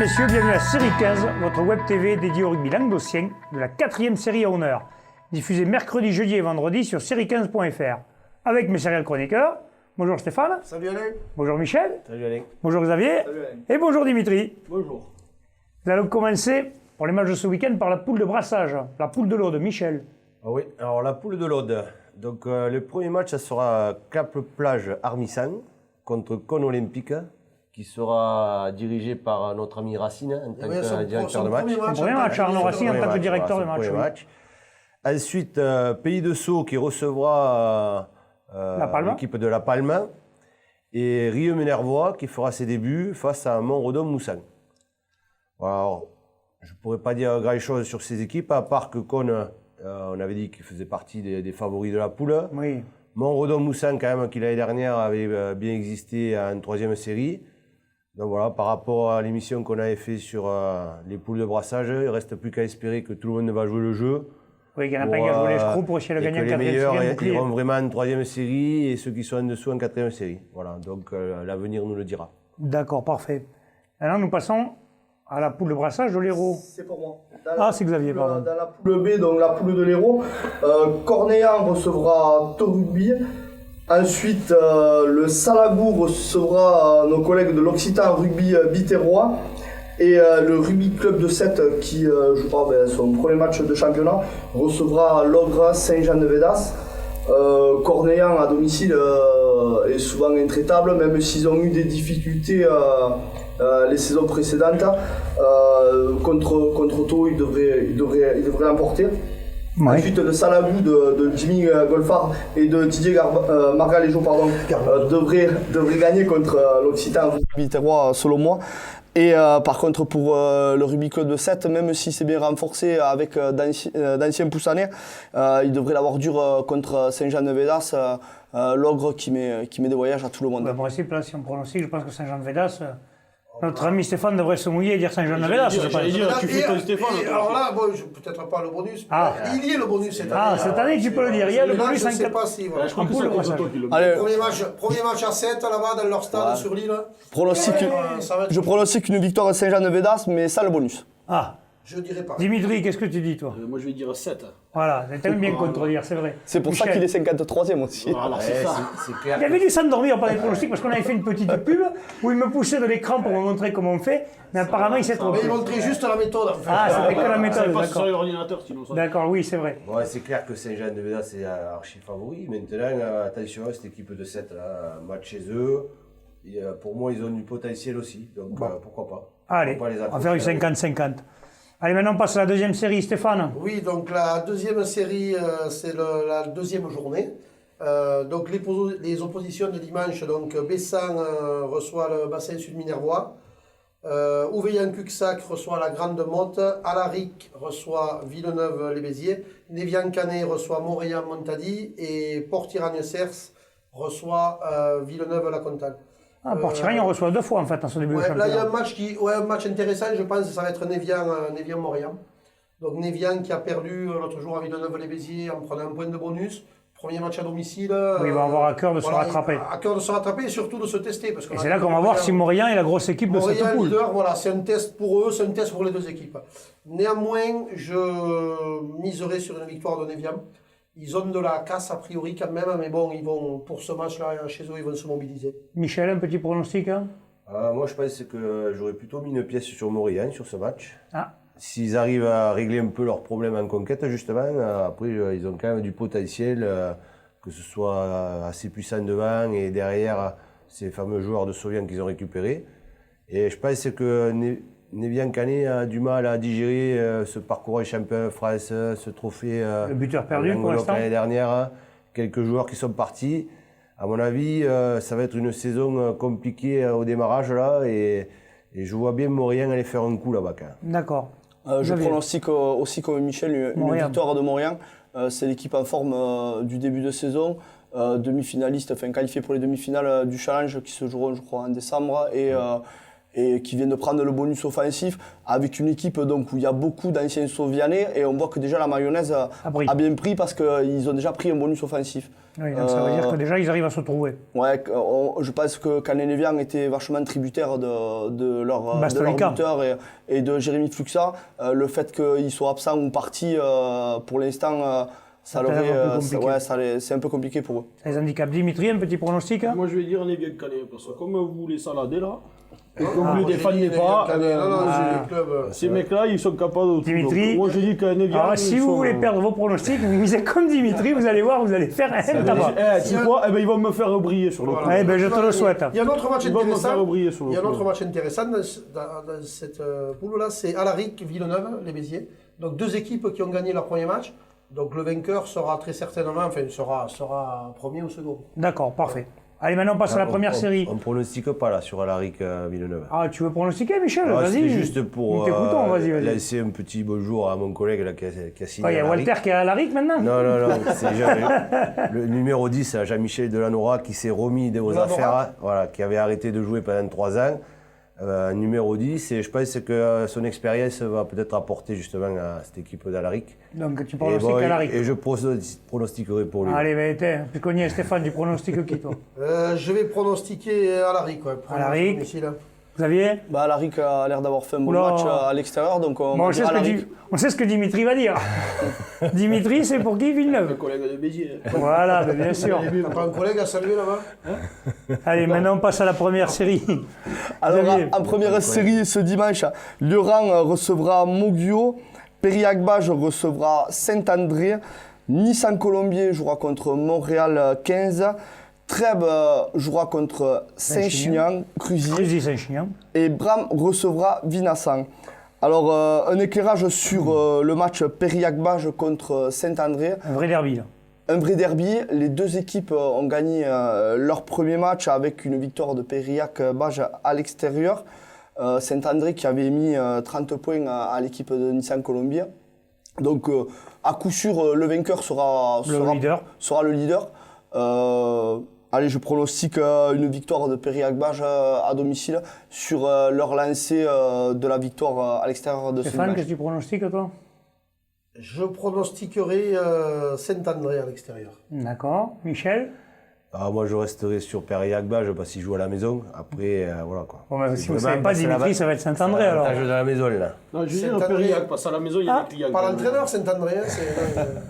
messieurs, bienvenue à Série 15, votre web TV dédiée au rugby languedocien de la 4e série à honneur, diffusée mercredi, jeudi et vendredi sur série15.fr. Avec mes serial chroniqueurs, bonjour Stéphane. Salut Alain. Bonjour Michel. Salut Alain. Bonjour Xavier. Salut Alain. Et bonjour Dimitri. Bonjour. Nous allons commencer pour les matchs de ce week-end par la poule de brassage, la poule de l'Aude. Michel. Ah oui, alors la poule de l'Aude. Donc le premier match, ça sera Cap-Plage Armissan contre Cône Olympique, qui sera dirigé par notre ami Racine en tant que directeur de match. Son premier match, Arnaud Racine en tant que directeur de match. Ensuite, Pays de Sceaux qui recevra l'équipe de La Palme. Et Rieux-Minervois qui fera ses débuts face à Montredon-Moussan. Alors, je ne pourrais pas dire grand-chose sur ces équipes, à part que Cône, on avait dit qu'il faisait partie des favoris de la poule. Oui. Montredon-Moussan, quand même, qui l'année dernière avait bien existé en 3e série. Donc voilà, par rapport à l'émission qu'on avait fait sur les poules de brassage, il ne reste plus qu'à espérer que tout le monde va jouer le jeu. Oui, qu'il n'y en a pas qui a joué l'escroc pour essayer de gagner en 4e série. Les meilleurs iront vraiment en 3e série et ceux qui sont en dessous en 4e série. Voilà, donc l'avenir nous le dira. D'accord, parfait. Maintenant, nous passons à la poule de brassage de l'Hérault. C'est pour moi. C'est Xavier, pardon. Dans la poule B, donc la poule de l'Hérault, Cornéan recevra Tours Rugby. Ensuite, le Salagou recevra nos collègues de l'Occitan Rugby Biterrois. Et le Rugby Club de Sète, qui jouera son premier match de championnat, recevra l'Ogre Saint-Jean-de-Védas. Cornéan à domicile est souvent intraitable, même s'ils ont eu des difficultés les saisons précédentes. Contre Tau, ils devraient l'emporter. Ouais. Ensuite, le Salagou de Jimmy Golfard et de Didier Margaléjo devrait gagner contre l'Occitan Rugby Terroir, selon moi. Et par contre, pour le Rugby Club de Sète, même si c'est bien renforcé avec d'anciens Poussanais, il devrait l'avoir dur contre Saint-Jean-de-Védas, l'ogre qui met des voyages à tout le monde. En principe, là, si on pronostique, je pense que Saint-Jean-de-Védas, notre ami Stéphane devrait se mouiller et dire Saint-Jean-de-Védas. Tu fais ton Stéphane. Alors là, bon, peut-être pas le bonus. Il y a le bonus cette année. Cette année, tu peux le dire. Il y a le bonus. Je ne sais pas si. Je crois que c'est contre toi qui le Premier match à 7 là-bas dans leur stade sur l'île. Je pronostique une victoire de Saint-Jean-de-Védas, mais sans le bonus. Je dirais pas. Dimitri, qu'est-ce que tu dis, toi? Moi, je vais dire 7. Voilà, t'aimes bien contredire, c'est vrai. C'est pour ça qu'il est 53e aussi. Alors, c'est ça. Clair. Il avait dû s'endormir par les pronostics parce qu'on avait fait une petite pub où il me poussait de l'écran pour me montrer comment on fait, mais apparemment il s'est trompé. Mais il montrait juste la méthode. En fait. C'était que la méthode, pas sur d'accord. l'ordinateur, sinon ça. D'accord, oui, c'est vrai. Ouais, c'est clair que Saint-Jean-de-Védas est archi favori. Maintenant, attention, cette équipe de 7 là, match chez eux. Et, pour moi, ils ont du potentiel aussi, donc pourquoi pas. Allez, on va faire du 50-50. Allez, maintenant on passe à la deuxième série, Stéphane. Oui, donc la deuxième série, c'est la deuxième journée. Donc les oppositions de dimanche, donc Bessan reçoit le bassin sud-minervois. Ouveillan-Cuxac reçoit la Grande Motte. Alaric reçoit Villeneuve-les-Béziers. Névian-Canet reçoit Montréal-Montady. Et Port-Iragne-Cers reçoit Villeneuve-la-Comtale. Port-Iragne, on reçoit 2 fois en fait dans ce début de championnat. Là, il y a un match intéressant, je pense, ça va être Névian-Montréal. Donc Névian qui a perdu l'autre jour à Villeneuve-les-Béziers en prenant un point de bonus. Premier match à domicile. Oui, il va avoir à cœur de se rattraper. À cœur de se rattraper et surtout de se tester. Parce et c'est là qu'on va voir si Montréal est la grosse équipe de cette poule. Leader, voilà, c'est un test pour eux, c'est un test pour les deux équipes. Néanmoins, je miserai sur une victoire de Névian. Ils ont de la casse a priori quand même, mais bon, ils vont, pour ce match-là, chez eux, ils vont se mobiliser. Michel, un petit pronostic moi, je pense que j'aurais plutôt mis une pièce sur Montréal sur ce match. S'ils arrivent à régler un peu leurs problèmes en conquête, justement, après, ils ont quand même du potentiel, que ce soit assez puissant devant et derrière ces fameux joueurs de Sauvian qu'ils ont récupérés. Et je pense que Névian-Canet a du mal à digérer ce parcours de champion de France, ce trophée. Le buteur perdu pour l'instant. L'année dernière, quelques joueurs qui sont partis. À mon avis, ça va être une saison compliquée au démarrage là, et je vois bien Montréal aller faire un coup là-bas. D'accord. Je pronostique aussi comme Michel une victoire de Montréal. C'est l'équipe en forme du début de saison. Demi-finaliste, qualifié pour les demi-finales du challenge qui se joueront, je crois, en décembre. et qui vient de prendre le bonus offensif avec une équipe donc, où il y a beaucoup d'anciens Sauvianais et on voit que déjà la mayonnaise a bien pris parce qu'ils ont déjà pris un bonus offensif. Oui, donc ça veut dire que déjà ils arrivent à se trouver. Ouais, je pense que Canet Lévian était vachement tributaire de leur buteur et de Jérémy Fluxa. Le fait qu'ils soient absents ou partis pour l'instant, c'est un peu compliqué pour eux. Ça les handicape. Dimitri, un petit pronostic? Moi je vais dire les vieux Canet, parce que comme vous les saladez là, et comme vous les défendez pas, ces mecs-là ils sont capables de tout. Dimitri, donc, moi je dis qu'un Evian. Alors si vous voulez perdre vos pronostics, vous misez comme Dimitri, vous allez voir, vous allez faire un tabac. Tu sais quoi? Ils vont me faire briller sur le coup. Eh ben je te le souhaite. Il y a un autre match intéressant. Il y a un autre match intéressant dans cette poule-là, c'est Alaric Villeneuve, les Béziers. Donc deux équipes qui ont gagné leur premier match. Donc le vainqueur sera très certainement, sera premier ou second. D'accord, parfait. Allez, maintenant on passe à la première série. On ne pronostique pas là sur Alaric Villeneuve. Ah, tu veux pronostiquer, Michel? Vas-y. Vas-y. Juste pour vas-y. laisser un petit bonjour à mon collègue là, qui a signé. Il y a Walter qui est à Alaric maintenant? Non, c'est le numéro 10, Jean-Michel Delanora, qui s'est remis aux affaires, voilà, qui avait arrêté de jouer pendant 3 ans. Numéro 10, et je pense que son expérience va peut-être apporter justement à cette équipe d'Alaric. Donc tu pronostiques Alaric. Et je pronostiquerai pour lui. Allez, ben, puisqu'on y est, Stéphane, tu pronostiques qui toi? Je vais pronostiquer Alaric. Ouais, Alaric. Xavier? Alaric a l'air d'avoir fait un bon match à l'extérieur, donc on sait ce que Dimitri va dire. Dimitri, c'est pour qui, Villeneuve? Un collègue de Béziers. Voilà, bien sûr. T'as pas un collègue à saluer là-bas? Allez, maintenant on passe à la première série. Alors, en première série, ce dimanche, Lioran recevra Moguio, Périac-Bage recevra Saint-André, Nice-en-Colombier jouera contre Montréal 15, Trèbes jouera contre Saint-Chinian, Cruzy Saint-Chinian. Et Bram recevra Vinassan. Alors, un éclairage sur le match Périac-Bage contre Saint-André. Un vrai derby, là. Un vrai derby. Les deux équipes ont gagné leur premier match avec une victoire de Périac-Bage à l'extérieur. Saint-André qui avait mis 30 points à l'équipe de Nice-en-Colombier. Donc, à coup sûr, le vainqueur sera le leader. Allez, je pronostique une victoire de Périac-Bage à domicile sur leur lancée de la victoire à l'extérieur de ce match. Stéphane, qu'est-ce que tu pronostiques, toi? Je pronostiquerai Saint-André à l'extérieur. D'accord. Michel? Moi, je resterai sur Périac-Bage parce qu'il joue à la maison. Après, voilà quoi. Bon, si vous ne savez pas, Dimitri, ça va être Saint-André alors. Je de la maison là. Non, je dis un Périac, parce qu'à la maison, il y a des clients. Par l'entraîneur, Saint-André.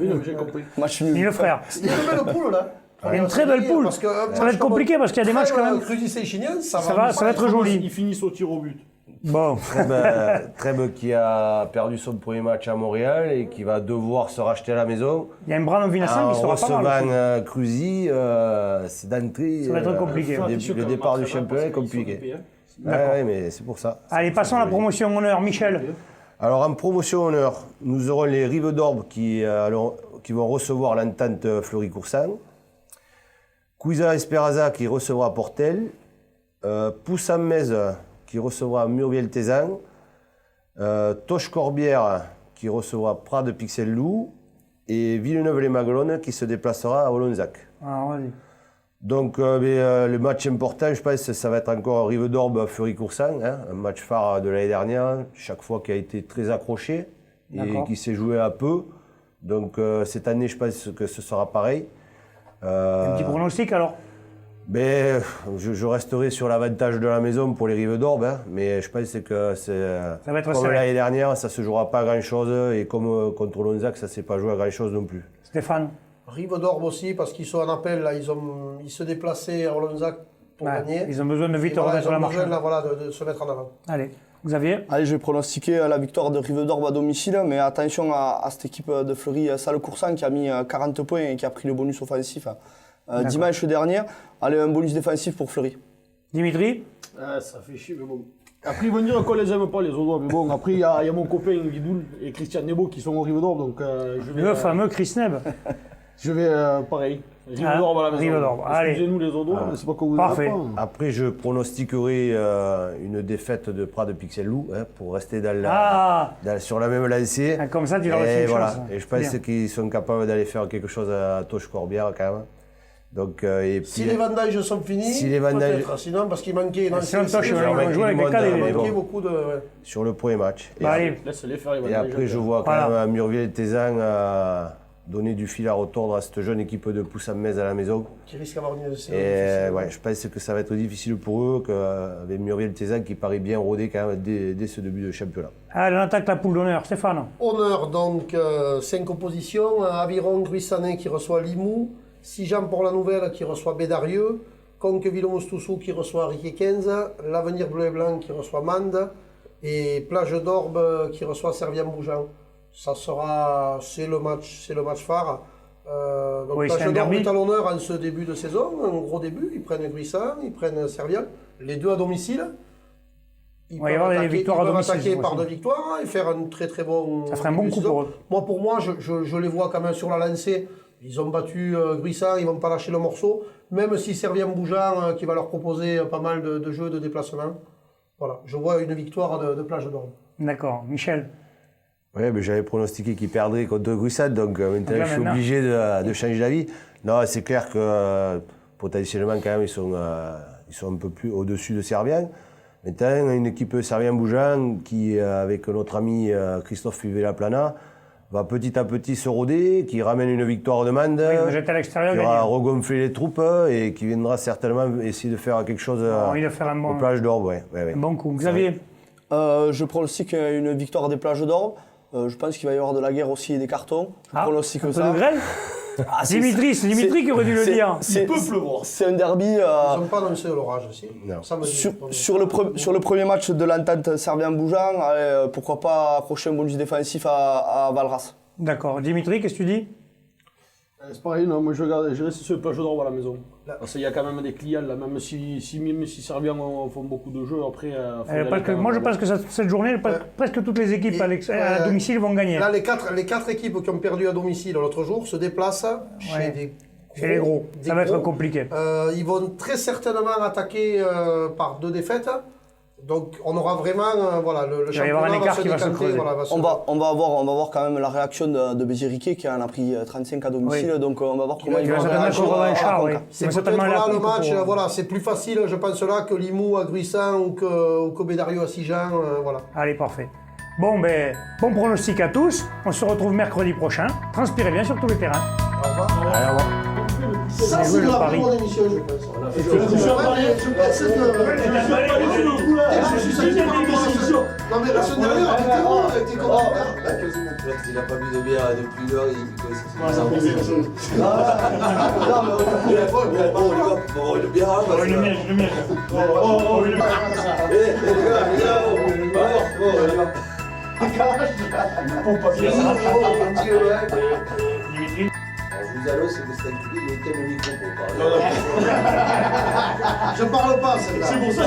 Oui, j'ai compris. Ni le frère. Il y a une belle poule là. Il y a une très belle poule. Ça va être compliqué parce qu'il y a des matchs quand même. Ça va être joli. Ils finissent au tir au but. Bon. Trèbes qui a perdu son premier match à Montréal et qui va devoir se racheter à la maison. Il y a un Brandon Vinassan qui sera pas mal. Recevant Cruzy, c'est d'entrée. Ça va être compliqué. Le départ du championnat est compliqué. Ouais, mais c'est pour ça. Allez, passons à la promotion honneur. Michel. Alors en promotion honneur, nous aurons les Rives d'Orbe qui vont recevoir l'entente Fleury-Coursan. Cuisa Esperanza qui recevra Portel. Poussin-Metz qui recevra Murviel-Tézan. Toche-Corbière qui recevra Prades-Pixel-Loup. Et Villeneuve-les-Maguelones qui se déplacera à Olonzac. Ah, vas-y. Donc le match important, je pense, ça va être encore Rive d'Orbe Fleury-Coursan, un match phare de l'année dernière, chaque fois qui a été très accroché et qui s'est joué à peu. Donc cette année, je pense que ce sera pareil. Un petit pronostic alors? Je resterai sur l'avantage de la maison pour les Rives d'Orbe, mais je pense que ça va être comme l'année dernière, ça ne se jouera pas à grand-chose et comme contre Olonzac, ça ne s'est pas joué à grand-chose non plus. Stéphane? Rive d'Orbe aussi, parce qu'ils sont en appel, là, ils se déplaçaient à Olonzac pour gagner. Ils ont besoin de vite remettre sur la marche. Ils ont besoin de se mettre en avant. Allez, Xavier? Allez, je vais pronostiquer la victoire de Rive d'Orbe à domicile, mais attention à cette équipe de Fleury-Salle-Coursan qui a mis 40 points et qui a pris le bonus offensif dimanche dernier. Allez, un bonus défensif pour Fleury. Dimitri? Ça fait chier, mais bon. Après, ils vont dire qu'on les aime pas, les Audois. Mais bon, après, il y a mon copain Guidoul et Christian Nebo qui sont au Rive d'Orbe. Donc, le fameux Chris Neb. Je vais pareil. Rive d'Orbe à la maison. Rive d'Orbe. Allez. Excusez-nous les Audois, c'est pas que vous Parfait. pas. Après, je pronostiquerai une défaite de Prades-Pixel-Loup pour rester sur la même lancée. Comme ça, tu leur laisses une chance. Et je pense qu'ils sont capables d'aller faire quelque chose à Toche-Corbière quand même. Donc, et puis, Si les vendages sont finis, si les vendages- peut-être. Sinon, parce qu'il manquait C'est un toche, il on va jouer avec les cadets. il mais manquait bon. beaucoup de. Ouais. sur le premier match. Et, Bah, allez. Laisse-les faire les et vendages. après, je vois quand Voilà. même Murville et Tézan donner du fil à retordre à cette jeune équipe de Pousse-en-Metz à la maison. Qui risque d'avoir une série Et difficile. ouais, je pense que ça va être difficile pour eux, avec Murville et Tézan qui paraît bien rodé quand même dès ce début de championnat. Allez, on attaque la poule d'honneur. Stéphane. Honneur, donc 5 oppositions. Aviron Gruissanet qui reçoit Limoux. Sijan pour la Nouvelle qui reçoit Bédarieux. Conqueville-Mostoussou qui reçoit Riquet 15. L'Avenir Bleu et Blanc qui reçoit Mende. Et Plage d'Orbe qui reçoit Servien-Bougeant. C'est le match phare. Donc Oui, c'est Plage un d'Orbe derby. est à l'honneur en ce début de saison, un gros début. Ils prennent Gruissan, ils prennent Servien, les deux à domicile. Ils va y avoir des victoires à domicile, attaquer cette par fois-ci. 2 victoires et faire un très très bon. Ça ferait un bon début de coup saison. pour eux. Pour moi, je les vois quand même sur la lancée. Ils ont battu Gruissan, ils vont pas lâcher le morceau. Même si Servien-Bougeant qui va leur proposer pas mal de jeux de déplacement. Voilà, je vois une victoire de Plage d'Orbe. D'accord. Michel. Oui, mais j'avais pronostiqué qu'ils perdraient contre Gruissat, donc maintenant là, je suis maintenant. obligé de changer d'avis. Non, c'est clair que potentiellement quand même ils sont un peu plus au-dessus de Servien. Maintenant, une équipe Servien-Bougeant qui, avec notre ami Christophe Fivella-Plana, va petit à petit se roder, qui ramène une victoire de Mende, Vous êtes à l'extérieur. qui aura gagnez. regonflé les troupes et qui viendra certainement essayer de faire quelque chose envie de faire un aux plages d'Orbe. Ouais. Un bon coup. Xavier. Je pronostique une victoire des Plages d'Orbe. Je pense qu'il va y avoir de la guerre aussi et des cartons. Je pronostique un peu ça. de grêle. Ah, c'est Dimitri qui aurait dû le dire. Il peut pleuvoir. C'est un derby. Ils n'ont pas annoncé l'orage aussi. Non. Ça me dit. Sur le premier match de l'entente Servien-Bougeant, pourquoi pas accrocher un bonus défensif à Valras. D'accord. Dimitri, qu'est-ce que tu dis? C'est pareil, non, moi je reste sur le Plage d'Orbe à la maison. Parce qu'il y a quand même des clients là, même si Servien font beaucoup de jeux, après. Faut y aller Parce que quand même. moi, je pense que cette journée, presque toutes les équipes à domicile vont gagner. Là, les quatre équipes qui ont perdu à domicile l'autre jour se déplacent Ouais. Chez les gros. Ça va être compliqué. Ils vont très certainement attaquer par 2 défaites. Donc on aura vraiment le Il va y avoir un championnat écart qui va se décanter, creuser. On va voir quand même la réaction de Béziriquet qui en a pris 35 à domicile. Oui. Donc on va voir comment Il il va va certainement réagir être à revanchard, Conca. oui. C'est Mais peut-être certainement là la le coupe match, pour- c'est plus facile, je pense là, que Limoux à Gruissan ou que Bédarieux à Sijan. Voilà. Allez, parfait. Bon pronostic à tous. On se retrouve mercredi prochain. Transpirez bien sur tous les terrains. Au revoir. Allez, au revoir. Ça, Bien joué, c'est le la pari. plus bonne émission, je pense. Non, mais la semaine dernière, t'étais comment? Il n'a pas bu de bière depuis une heure, il Je parle pas, celle-là. C'est pour ça.